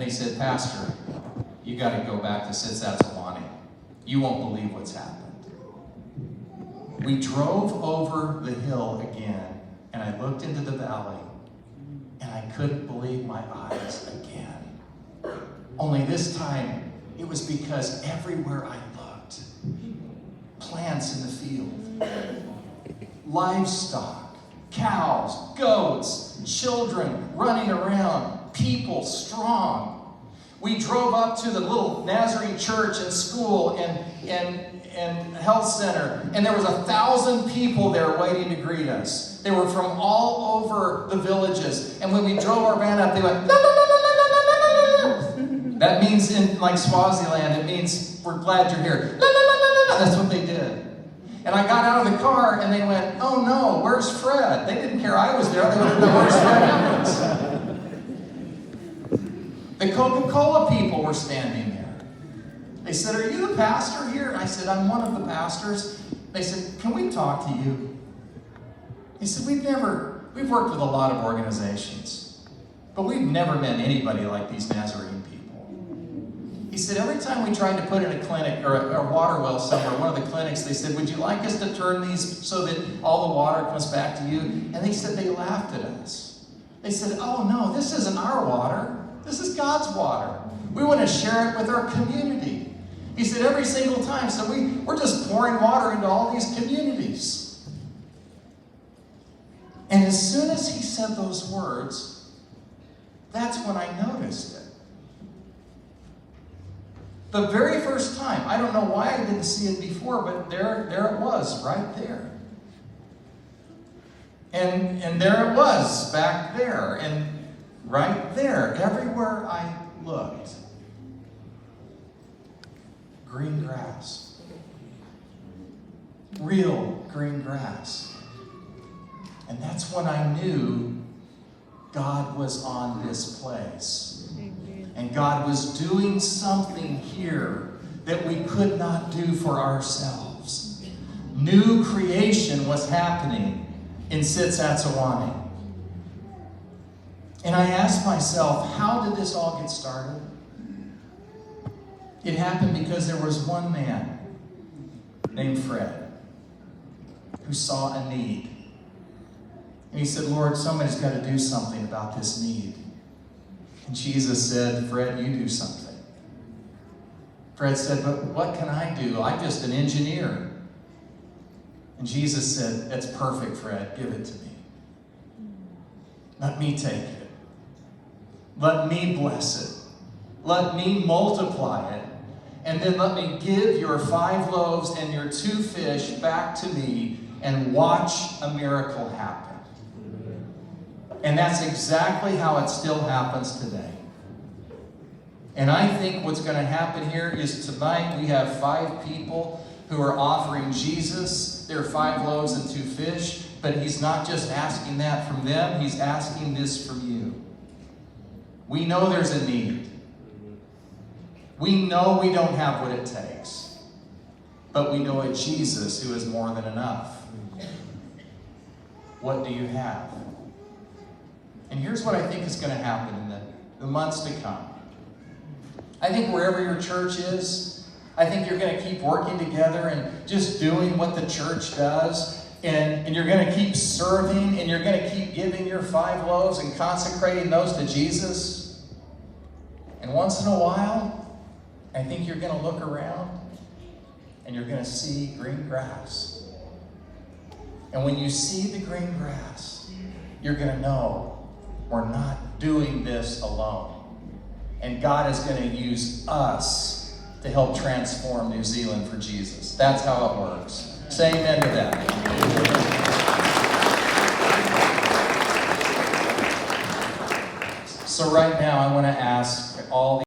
and they said, Pastor, you got to go back to Sitsatsawani. You won't believe what's happened. We drove over the hill again, and I looked into the valley, and I couldn't believe my eyes again. Only this time, it was because everywhere I looked, plants in the field, livestock, cows, goats, children running around, people strong. We drove up to the little Nazarene church and school and health center, and there was 1,000 people there waiting to greet us. They were from all over the villages, and when we drove our van up, they went, la, la, la, la, la, la, la, la. That means in like Swaziland, it means we're glad you're here. La, la, la, la, la, la. That's what they did. And I got out of the car, and they went, oh no, where's Fred? They didn't care I was there. They wanted to know where's Fred Evans. The Coca-Cola people were standing there. They said, are you the pastor here? And I said, I'm one of the pastors. They said, can we talk to you? He said, we've worked with a lot of organizations, but we've never met anybody like these Nazarene people. He said, every time we tried to put in a clinic or a water well somewhere, one of the clinics, they said, would you like us to turn these so that all the water comes back to you? And they said they laughed at us. They said, oh no, this isn't our water. This is God's water. We want to share it with our community. He said every single time. So we're just pouring water into all these communities. And as soon as he said those words, that's when I noticed it. The very first time. I don't know why I didn't see it before, but there it was, right there. And there it was, back there. And right there, everywhere I looked, green grass. Real green grass. And that's when I knew God was on this place. And God was doing something here that we could not do for ourselves. New creation was happening in Sitsatsawani. And I asked myself, how did this all get started? It happened because there was one man named Fred who saw a need. And he said, Lord, somebody's got to do something about this need. And Jesus said, Fred, you do something. Fred said, but what can I do? I'm just an engineer. And Jesus said, that's perfect, Fred. Give it to me. Let me take it. Let me bless it. Let me multiply it. And then let me give your 5 loaves and your 2 fish back to me and watch a miracle happen. And that's exactly how it still happens today. And I think what's going to happen here is tonight we have 5 people who are offering Jesus their 5 loaves and 2 fish, but he's not just asking that from them, he's asking this from you. We know there's a need. We know we don't have what it takes. But we know a Jesus who is more than enough. What do you have? And here's what I think is going to happen in the months to come. I think wherever your church is, I think you're going to keep working together and just doing what the church does. And you're going to keep serving, and you're going to keep giving your 5 loaves and consecrating those to Jesus. And once in a while, I think you're going to look around and you're going to see green grass. And when you see the green grass, you're going to know we're not doing this alone. And God is going to use us to help transform New Zealand for Jesus. That's how it works. Say amen to that. So right now, I want to ask all